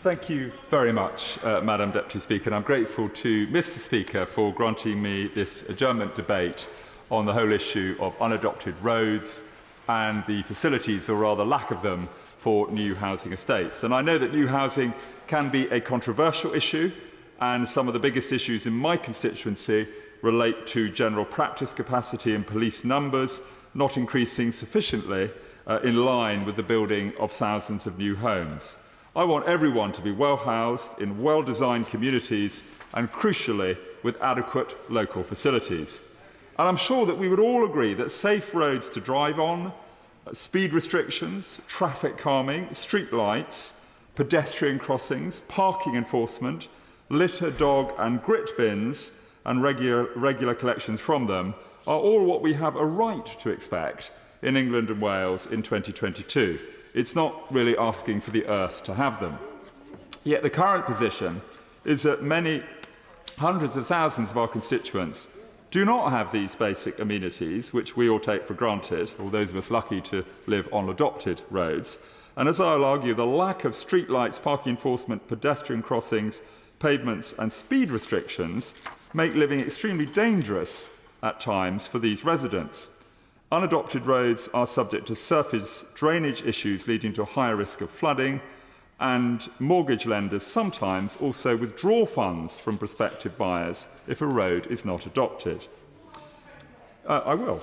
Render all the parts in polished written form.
Thank you very much, Madam Deputy Speaker, and I'm grateful to Mr Speaker for granting me this adjournment debate on the whole issue of unadopted roads and the facilities, or rather lack of them, for new housing estates. And I know that new housing can be a controversial issue, and some of the biggest issues in my constituency relate to general practice capacity and police numbers not increasing sufficiently in line with the building of thousands of new homes. I want everyone to be well housed in well-designed communities and, crucially, with adequate local facilities. And I'm sure that we would all agree that safe roads to drive on, speed restrictions, traffic calming, street lights, pedestrian crossings, parking enforcement, litter, dog and grit bins and regular collections from them are all what we have a right to expect in England and Wales in 2022. It's not really asking for the earth to have them. Yet the current position is that many hundreds of thousands of our constituents do not have these basic amenities, which we all take for granted, or those of us lucky to live on adopted roads. And as I'll argue, the lack of streetlights, parking enforcement, pedestrian crossings, pavements and speed restrictions make living extremely dangerous at times for these residents. Unadopted roads are subject to surface drainage issues leading to a higher risk of flooding, and mortgage lenders sometimes also withdraw funds from prospective buyers if a road is not adopted. I will.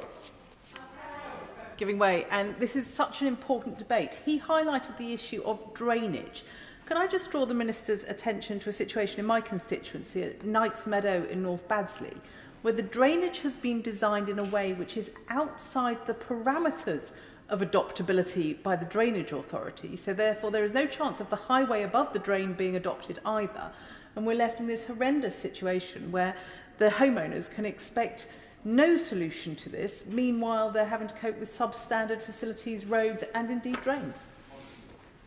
Giving way, and this is such an important debate. He highlighted the issue of drainage. Can I just draw the Minister's attention to a situation in my constituency at Knights Meadow in North Baddesley, where the drainage has been designed in a way which is outside the parameters of adoptability by the Drainage Authority. So therefore there is no chance of the highway above the drain being adopted either. And we're left in this horrendous situation where the homeowners can expect no solution to this. Meanwhile, they're having to cope with substandard facilities, roads and indeed drains.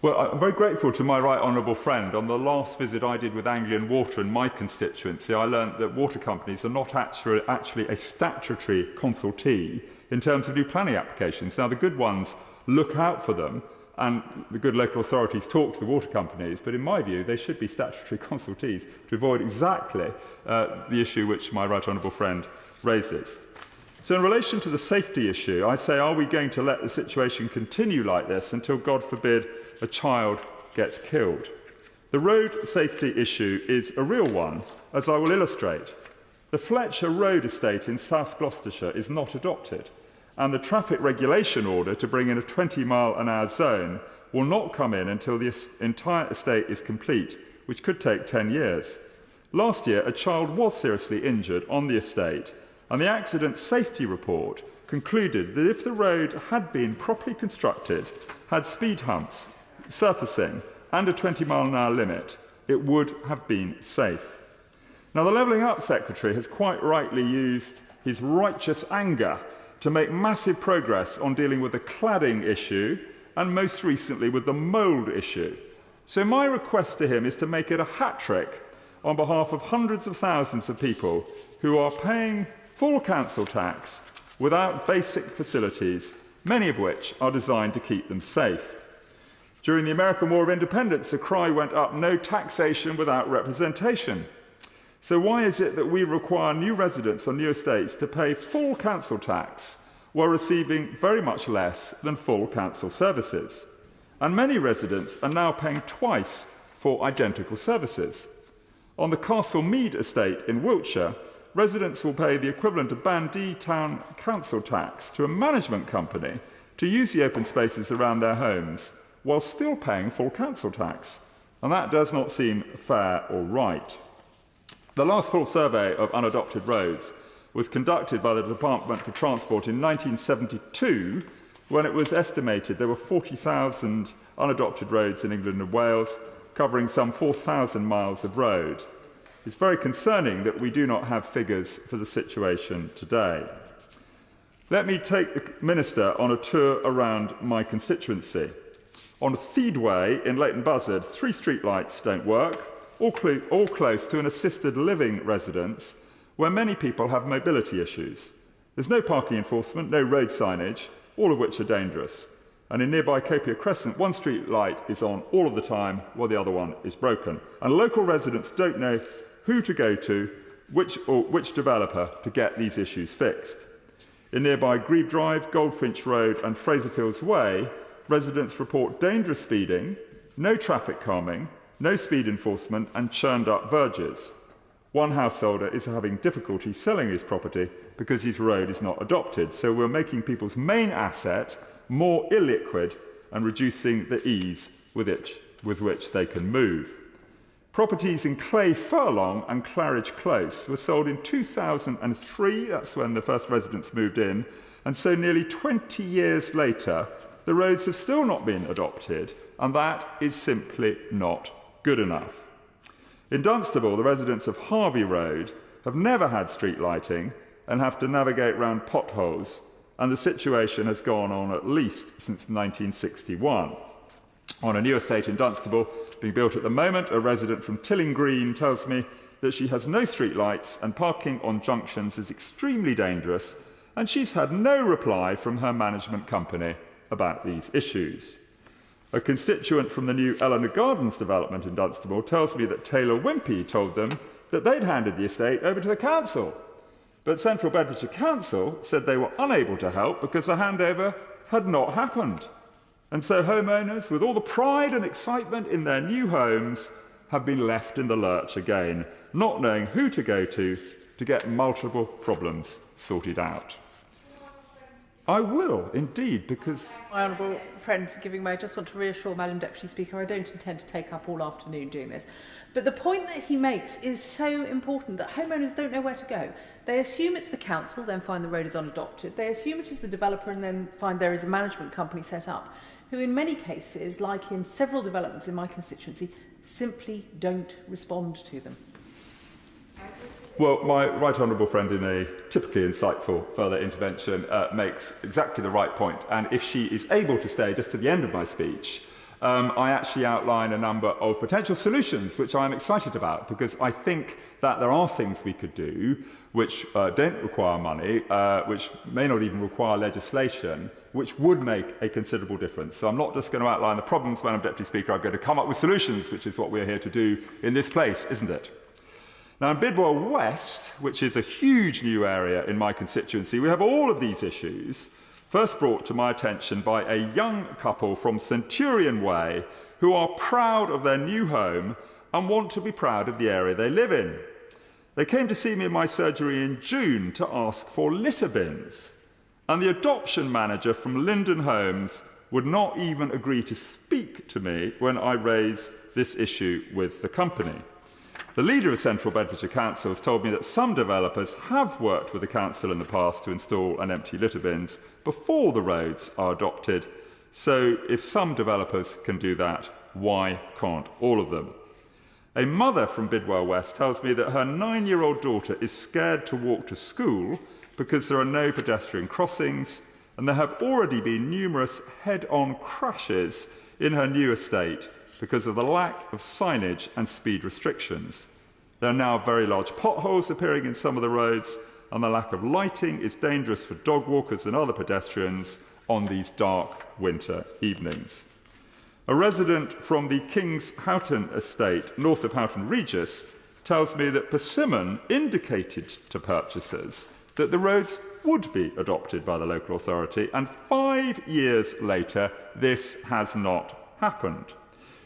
Well, I'm very grateful to my right honourable friend. On the last visit I did with Anglian Water in my constituency, I learnt that water companies are not actually a statutory consultee in terms of new planning applications. Now, the good ones look out for them, and the good local authorities talk to the water companies, but in my view, they should be statutory consultees to avoid exactly the issue which my right honourable friend raises. So in relation to the safety issue, I say, are we going to let the situation continue like this until, God forbid, a child gets killed? The road safety issue is a real one, as I will illustrate. The Fletcher Road estate in South Gloucestershire is not adopted, and the traffic regulation order to bring in a 20-mile-an-hour zone will not come in until the entire estate is complete, which could take 10 years. Last year, a child was seriously injured on the estate, and the accident safety report concluded that if the road had been properly constructed, had speed humps, surfacing and a 20-mile-an-hour limit, it would have been safe. Now, the Levelling Up Secretary has quite rightly used his righteous anger to make massive progress on dealing with the cladding issue and most recently with the mould issue. So my request to him is to make it a hat-trick on behalf of hundreds of thousands of people who are paying full council tax without basic facilities, many of which are designed to keep them safe. During the American War of Independence, a cry went up, no taxation without representation. So why is it that we require new residents on new estates to pay full council tax while receiving very much less than full council services? And many residents are now paying twice for identical services. On the Castle Mead estate in Wiltshire, residents will pay the equivalent of Bandee Town Council tax to a management company to use the open spaces around their homes while still paying full council tax. And that does not seem fair or right. The last full survey of unadopted roads was conducted by the Department for Transport in 1972, when it was estimated there were 40,000 unadopted roads in England and Wales, covering some 4,000 miles of road. It's very concerning that we do not have figures for the situation today. Let me take the Minister on a tour around my constituency. On Theedway in Leighton Buzzard, 3 streetlights don't work, all close to an assisted living residence where many people have mobility issues. There's no parking enforcement, no road signage, all of which are dangerous. And in nearby Copia Crescent, one street light is on all of the time while the other one is broken. And local residents don't know who to go to, which developer to get these issues fixed. In nearby Grebe Drive, Goldfinch Road and Fraserfields Way, residents report dangerous speeding, no traffic calming, no speed enforcement and churned up verges. One householder is having difficulty selling his property because his road is not adopted, so we're making people's main asset more illiquid and reducing the ease with which they can move. Properties in Clay Furlong and Claridge Close were sold in 2003, that's when the first residents moved in, and so nearly 20 years later, the roads have still not been adopted, and that is simply not good enough. In Dunstable, the residents of Harvey Road have never had street lighting and have to navigate round potholes, and the situation has gone on at least since 1961. On a new estate in Dunstable, being built at the moment, a resident from Tilling Green tells me that she has no street lights and parking on junctions is extremely dangerous, and she's had no reply from her management company about these issues. A constituent from the new Eleanor Gardens development in Dunstable tells me that Taylor Wimpey told them that they'd handed the estate over to the council. But Central Bedfordshire Council said they were unable to help because the handover had not happened. And so homeowners, with all the pride and excitement in their new homes, have been left in the lurch again, not knowing who to go to get multiple problems sorted out. I will, indeed, because... My honourable friend for giving way, I just want to reassure Madam Deputy Speaker, I don't intend to take up all afternoon doing this. But the point that he makes is so important that homeowners don't know where to go. They assume it's the council, then find the road is unadopted. They assume it is the developer and then find there is a management company set up, who in many cases, like in several developments in my constituency, simply don't respond to them. Well, my right honourable friend, in a typically insightful further intervention, makes exactly the right point. And if she is able to stay just to the end of my speech, I actually outline a number of potential solutions, which I'm excited about, because I think that there are things we could do which don't require money, which may not even require legislation, which would make a considerable difference. So I'm not just going to outline the problems, Madam Deputy Speaker, I'm going to come up with solutions, which is what we're here to do in this place, isn't it? Now, in Bidwell West, which is a huge new area in my constituency, we have all of these issues, first brought to my attention by a young couple from Centurion Way who are proud of their new home and want to be proud of the area they live in. They came to see me in my surgery in June to ask for litter bins, and the adoption manager from Linden Homes would not even agree to speak to me when I raised this issue with the company. The leader of Central Bedfordshire Council has told me that some developers have worked with the council in the past to install and empty litter bins before the roads are adopted. So if some developers can do that, why can't all of them? A mother from Bidwell West tells me that her 9-year-old daughter is scared to walk to school because there are no pedestrian crossings, and there have already been numerous head-on crashes in her new estate because of the lack of signage and speed restrictions. There are now very large potholes appearing in some of the roads, and the lack of lighting is dangerous for dog walkers and other pedestrians on these dark winter evenings. A resident from the King's Houghton estate, north of Houghton Regis, tells me that Persimmon indicated to purchasers that the roads would be adopted by the local authority, and 5 years later, this has not happened.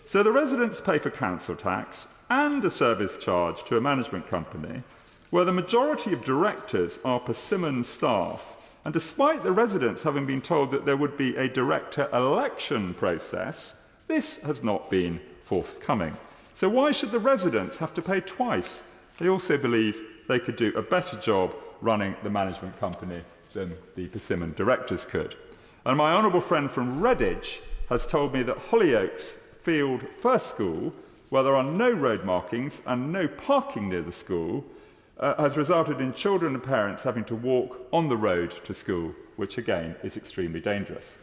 So the residents pay for council tax and a service charge to a management company, where the majority of directors are Persimmon staff, and despite the residents having been told that there would be a director election process, this has not been forthcoming. So why should the residents have to pay twice? They also believe they could do a better job running the management company than the Persimmon directors could. And my honourable friend from Redditch has told me that Hollyoaks Field First School, where there are no road markings and no parking near the school, has resulted in children and parents having to walk on the road to school, which again is extremely dangerous.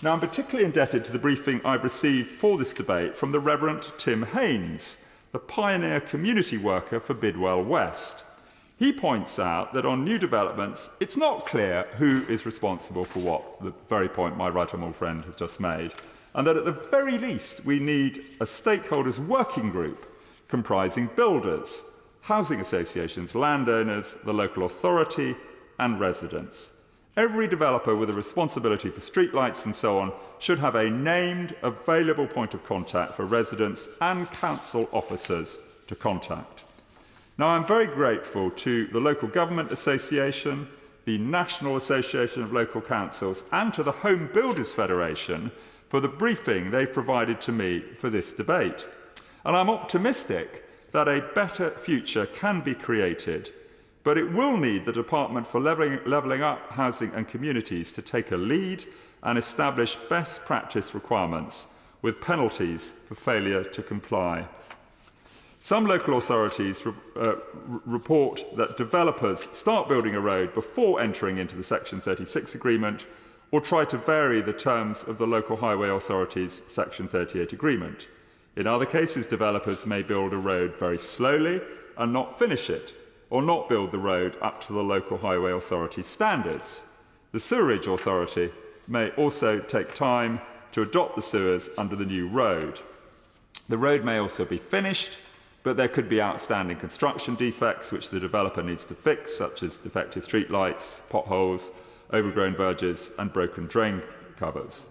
Now, I'm particularly indebted to the briefing I've received for this debate from the Reverend Tim Haynes, the pioneer community worker for Bidwell West. He points out that on new developments, it's not clear who is responsible for what, the very point my right honourable friend has just made, and that at the very least we need a stakeholders working group comprising builders, housing associations, landowners, the local authority and residents. Every developer with a responsibility for streetlights and so on should have a named, available point of contact for residents and council officers to contact. Now, I'm very grateful to the Local Government Association, the National Association of Local Councils, and to the Home Builders Federation for the briefing they've provided to me for this debate. And I'm optimistic that a better future can be created, but it will need the Department for Levelling Up Housing and Communities to take a lead and establish best practice requirements with penalties for failure to comply. Some local authorities report that developers start building a road before entering into the Section 36 agreement or try to vary the terms of the Local Highway Authority's Section 38 agreement. In other cases, developers may build a road very slowly and not finish it, or not build the road up to the Local Highway Authority standards. The Sewerage Authority may also take time to adopt the sewers under the new road. The road may also be finished, but there could be outstanding construction defects which the developer needs to fix, such as defective streetlights, potholes, overgrown verges and broken drain covers.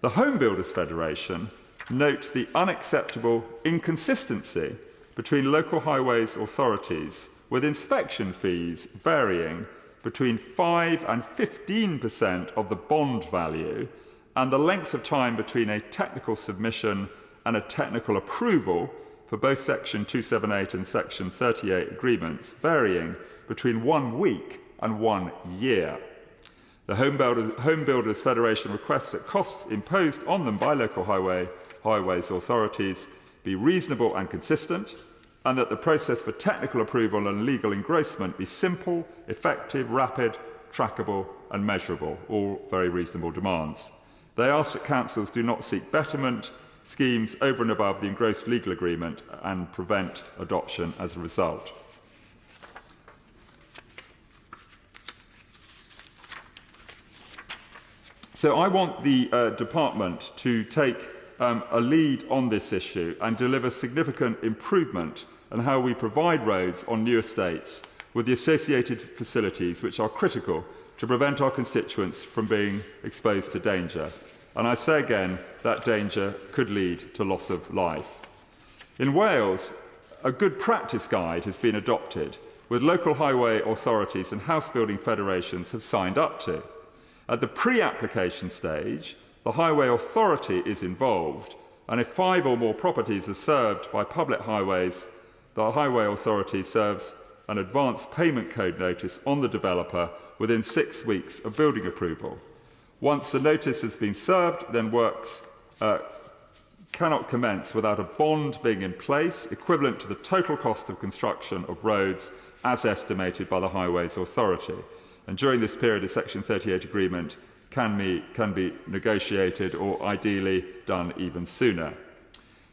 The Home Builders Federation note the unacceptable inconsistency between local highways authorities, with inspection fees varying between 5 and 15% of the bond value, and the length of time between a technical submission and a technical approval for both Section 278 and Section 38 agreements varying between 1 week and 1 year. The Home Builders Federation requests that costs imposed on them by local highways authorities be reasonable and consistent, and that the process for technical approval and legal engrossment be simple, effective, rapid, trackable and measurable, all very reasonable demands. They ask that councils do not seek betterment schemes over and above the engrossed legal agreement and prevent adoption as a result. So I want the department to take a lead on this issue and deliver significant improvement in how we provide roads on new estates with the associated facilities which are critical to prevent our constituents from being exposed to danger. And I say again, that danger could lead to loss of life. In Wales, a good practice guide has been adopted, with local highway authorities and house building federations have signed up to. At the pre-application stage, the highway authority is involved, and if 5 or more properties are served by public highways, the highway authority serves an advance payment code notice on the developer within 6 weeks of building approval. Once the notice has been served, then works cannot commence without a bond being in place equivalent to the total cost of construction of roads as estimated by the Highways Authority. And during this period, a Section 38 agreement can be negotiated or ideally done even sooner.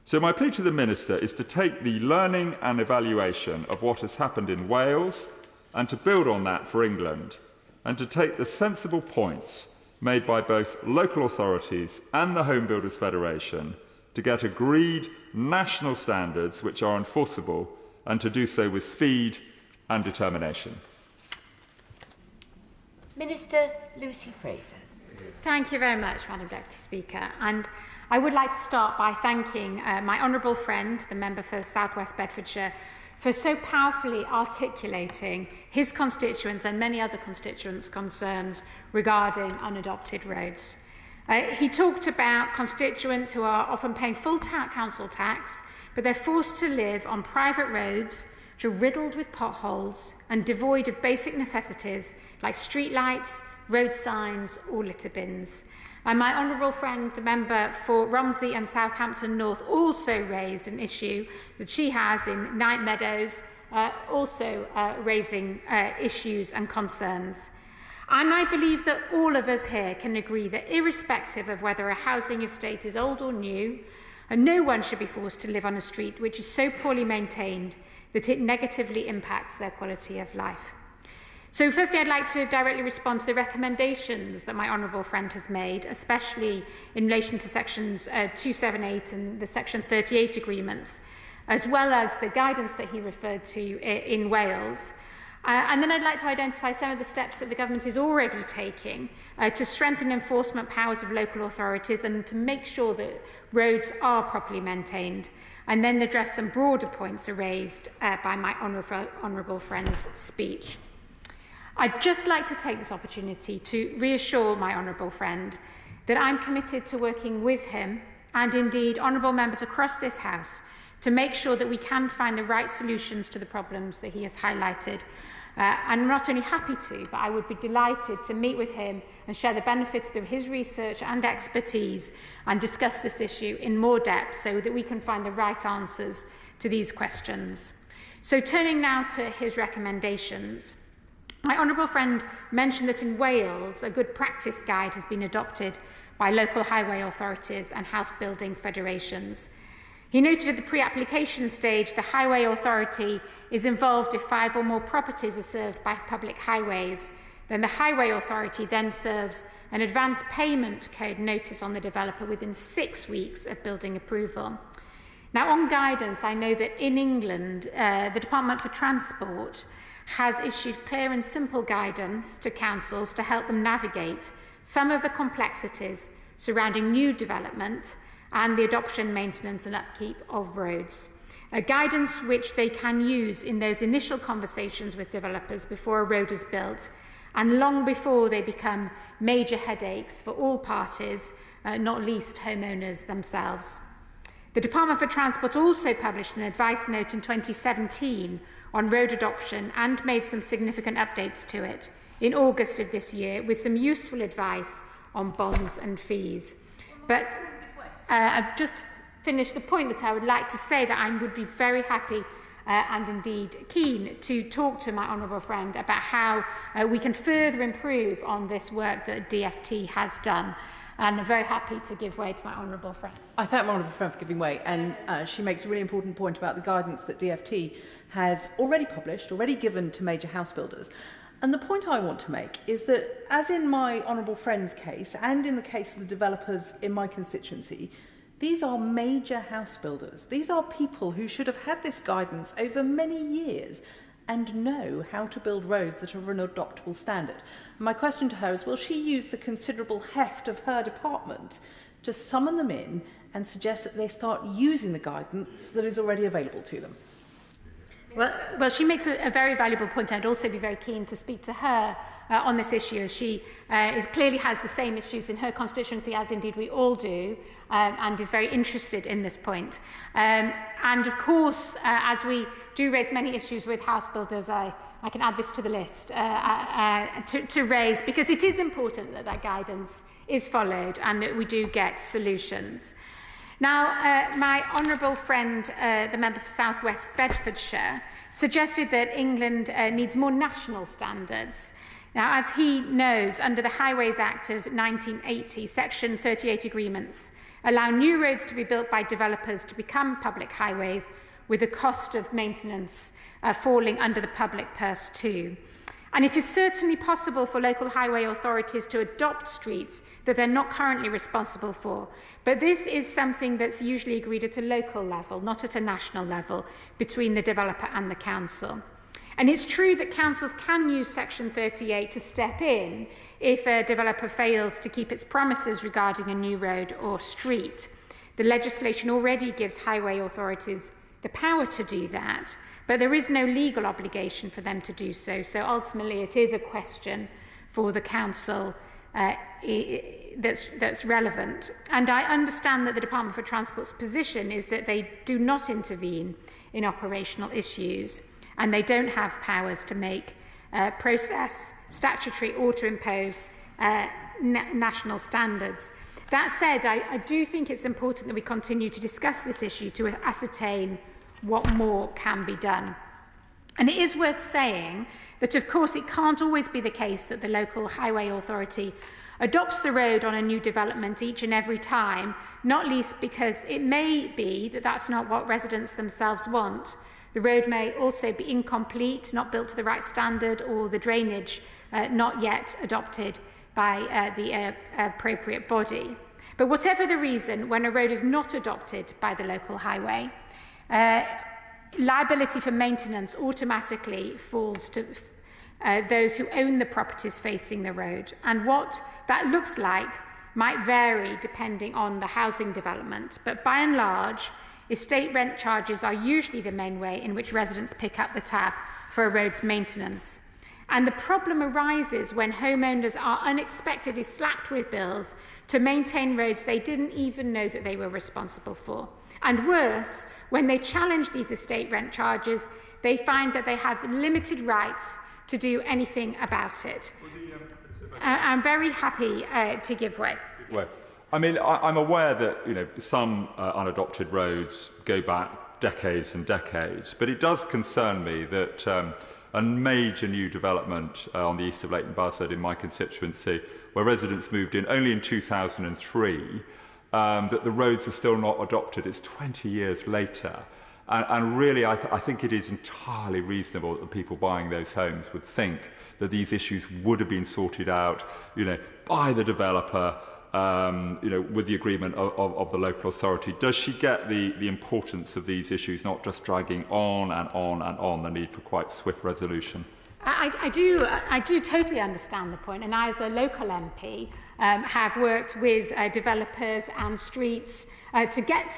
So my plea to the Minister is to take the learning and evaluation of what has happened in Wales and to build on that for England, and to take the sensible points made by both local authorities and the Home Builders Federation to get agreed national standards which are enforceable, and to do so with speed and determination. Minister Lucy Fraser. Thank you very much, Madam Deputy Speaker. And I would like to start by thanking my honourable friend, the member for South West Bedfordshire, for so powerfully articulating his constituents' and many other constituents' concerns regarding unadopted roads. He talked about constituents who are often paying full council tax, but they're forced to live on private roads which are riddled with potholes and devoid of basic necessities like streetlights, road signs or litter bins. And my honourable friend, the member for Romsey and Southampton North, also raised an issue that she has in Night Meadows, raising issues and concerns. And I believe that all of us here can agree that irrespective of whether a housing estate is old or new, And no one should be forced to live on a street which is so poorly maintained that it negatively impacts their quality of life. So firstly, I'd like to directly respond to the recommendations that my honourable friend has made, especially in relation to sections 278 and the section 38 agreements, as well as the guidance that he referred to in Wales. And then I'd like to identify some of the steps that the government is already taking to strengthen enforcement powers of local authorities and to make sure that roads are properly maintained, and then address some broader points raised by my honourable friend's speech. I'd just like to take this opportunity to reassure my honourable friend that I'm committed to working with him and indeed honourable members across this House to make sure that we can find the right solutions to the problems that he has highlighted. I'm not only happy to, but I would be delighted to meet with him and share the benefits of his research and expertise and discuss this issue in more depth so that we can find the right answers to these questions. So turning now to his recommendations. My honourable friend mentioned that in Wales, a good practice guide has been adopted by local highway authorities and house building federations. He noted at the pre-application stage the highway authority is involved if 5 or more properties are served by public highways. Then the highway authority then serves an advance payment code notice on the developer within 6 weeks of building approval. Now, on guidance, I know that in England, the Department for Transport has issued clear and simple guidance to councils to help them navigate some of the complexities surrounding new development and the adoption, maintenance and upkeep of roads. A guidance which they can use in those initial conversations with developers before a road is built and long before they become major headaches for all parties, not least homeowners themselves. The Department for Transport also published an advice note in 2017 on road adoption and made some significant updates to it in August of this year with some useful advice on bonds and fees. But I've just finished the point that I would like to say that I would be very happy and indeed keen to talk to my honourable friend about how we can further improve on this work that DFT has done. And I'm very happy to give way to my honourable friend. I thank my honourable friend for giving way, and she makes a really important point about the guidance that DFT has already published, already given to major house builders. And the point I want to make is that, as in my honourable friend's case, and in the case of the developers in my constituency, these are major house builders. These are people who should have had this guidance over many years and know how to build roads that are of an adoptable standard. My question to her is, will she use the considerable heft of her department to summon them in and suggest that they start using the guidance that is already available to them? Well, she makes a very valuable point. I'd also be very keen to speak to her on this issue, as she clearly has the same issues in her constituency, as indeed we all do, and is very interested in this point. And of course, as we do raise many issues with house builders, I can add this to the list to raise, because it is important that that guidance is followed and that we do get solutions. Now, my honourable friend, the member for South West Bedfordshire, suggested that England needs more national standards. Now, as he knows, under the Highways Act of 1980, Section 38 agreements allow new roads to be built by developers to become public highways, with the cost of maintenance falling under the public purse too. And it is certainly possible for local highway authorities to adopt streets that they're not currently responsible for. But this is something that's usually agreed at a local level, not at a national level, between the developer and the council. And it's true that councils can use Section 38 to step in if a developer fails to keep its promises regarding a new road or street. The legislation already gives highway authorities the power to do that, but there is no legal obligation for them to do so. So ultimately it is a question for the council that's relevant. And I understand that the Department for Transport's position is that they do not intervene in operational issues, and they don't have powers to make process, statutory or to impose national standards. That said, I do think it's important that we continue to discuss this issue to ascertain what more can be done. And it is worth saying that, of course, it can't always be the case that the local highway authority adopts the road on a new development each and every time, not least because it may be that that's not what residents themselves want. The road may also be incomplete, not built to the right standard, or the drainage not yet adopted by the appropriate body. But whatever the reason, when a road is not adopted by the local highway, liability for maintenance automatically falls to those who own the properties facing the road. And what that looks like might vary depending on the housing development. But by and large, estate rent charges are usually the main way in which residents pick up the tab for a road's maintenance. And the problem arises when homeowners are unexpectedly slapped with bills to maintain roads they didn't even know that they were responsible for. And worse, when they challenge these estate rent charges, they find that they have limited rights to do anything about it. I'm very happy to give way. I mean, I'm aware that some unadopted roads go back decades and decades, but it does concern me that a major new development on the east of Leighton Buzzard in my constituency, where residents moved in only in 2003, that the roads are still not adopted. It's 20 years later. And really, I think it is entirely reasonable that the people buying those homes would think that these issues would have been sorted out, by the developer, with the agreement of the local authority. Does she get the importance of these issues not just dragging on and on and on, the need for quite swift resolution? I do totally understand the point, and I, as a local MP, have worked with developers and streets to get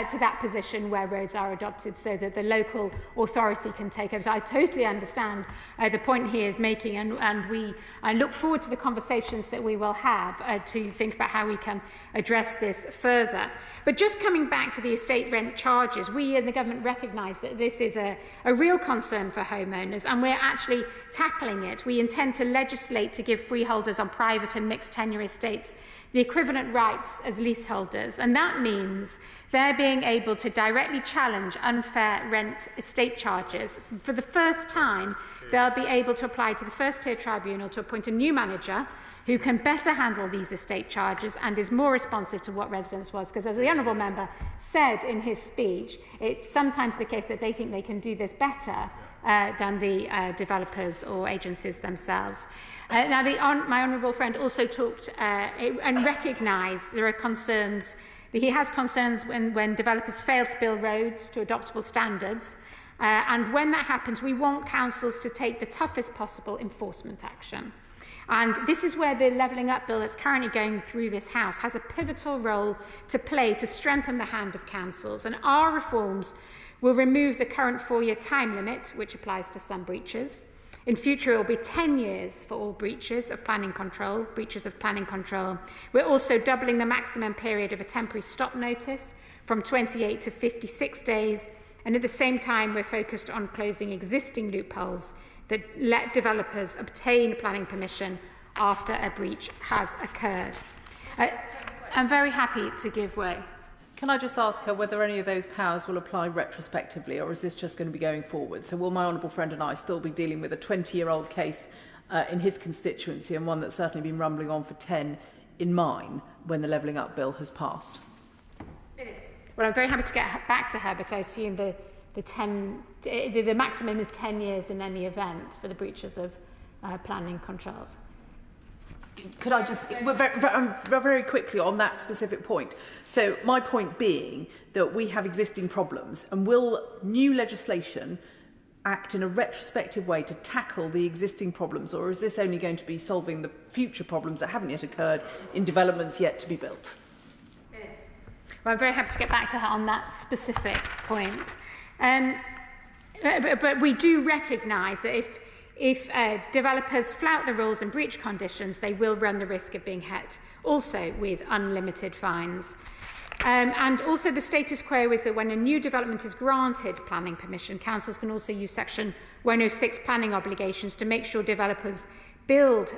to that position where roads are adopted so that the local authority can take over. So I totally understand the point he is making, and I look forward to the conversations that we will have to think about how we can address this further. But just coming back to the estate rent charges, we in the government recognise that this is a real concern for homeowners, and we're actually tackling it. We intend to legislate to give freeholders on private and mixed tenure estates the equivalent rights as leaseholders, and that means they're being able to directly challenge unfair rent estate charges. For the first time, they'll be able to apply to the first-tier tribunal to appoint a new manager who can better handle these estate charges and is more responsive to what residents want. Because as the Honourable Member said in his speech, it's sometimes the case that they think they can do this better than the developers or agencies themselves. Now, my honourable friend also talked and recognised there are concerns. He has concerns when developers fail to build roads to adoptable standards. And when that happens, we want councils to take the toughest possible enforcement action. And this is where the Levelling Up Bill that's currently going through this House has a pivotal role to play to strengthen the hand of councils. And our reforms will remove the current 4-year time limit, which applies to some breaches. In future, it will be 10 years for all breaches of planning control. We're also doubling the maximum period of a temporary stop notice from 28 to 56 days. And at the same time, we're focused on closing existing loopholes that let developers obtain planning permission after a breach has occurred. I'm very happy to give way. Can I just ask her whether any of those powers will apply retrospectively, or is this just going to be going forward? So will my honourable friend and I still be dealing with a 20-year-old case in his constituency, and one that's certainly been rumbling on for 10 in mine when the Levelling Up Bill has passed? It is. Well, I'm very happy to get back to her, but I assume the maximum is 10 years in any event for the breaches of planning controls. Could I just, very quickly on that specific point. So my point being that we have existing problems, and will new legislation act in a retrospective way to tackle the existing problems, or is this only going to be solving the future problems that haven't yet occurred in developments yet to be built? Well, I'm very happy to get back to her on that specific point. But we do recognise that if developers flout the rules and breach conditions, they will run the risk of being hit, also with unlimited fines. And also the status quo is that when a new development is granted planning permission, councils can also use Section 106 planning obligations to make sure developers build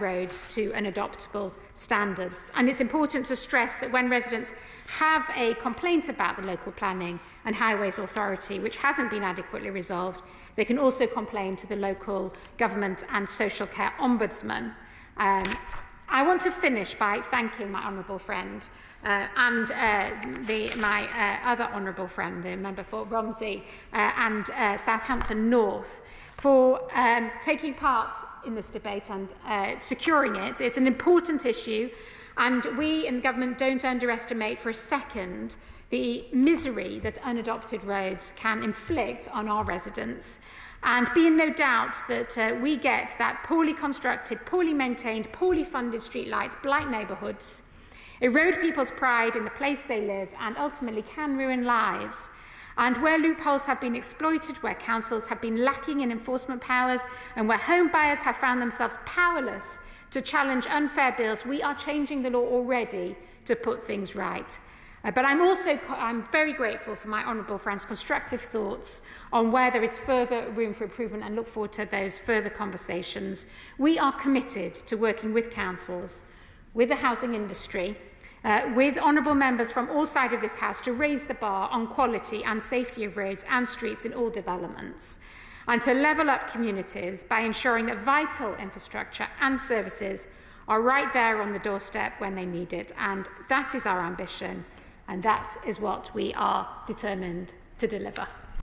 roads to unadoptable standards. And it's important to stress that when residents have a complaint about the local planning and highways authority, which hasn't been adequately resolved, they can also complain to the local government and social care ombudsman. I want to finish by thanking my honourable friend and my other honourable friend, the member for Romsey and Southampton North, for taking part in this debate and securing it. It's an important issue, and we in the government don't underestimate for a second the misery that unadopted roads can inflict on our residents. And be in no doubt that we get that poorly constructed, poorly maintained, poorly funded streetlights blight neighbourhoods, erode people's pride in the place they live, and ultimately can ruin lives. And where loopholes have been exploited, where councils have been lacking in enforcement powers, and where home buyers have found themselves powerless to challenge unfair bills, we are changing the law already to put things right. But I'm very grateful for my honourable friend's constructive thoughts on where there is further room for improvement, and look forward to those further conversations. We are committed to working with councils, with the housing industry, with honourable members from all sides of this House to raise the bar on quality and safety of roads and streets in all developments, and to level up communities by ensuring that vital infrastructure and services are right there on the doorstep when they need it. And that is our ambition, and that is what we are determined to deliver.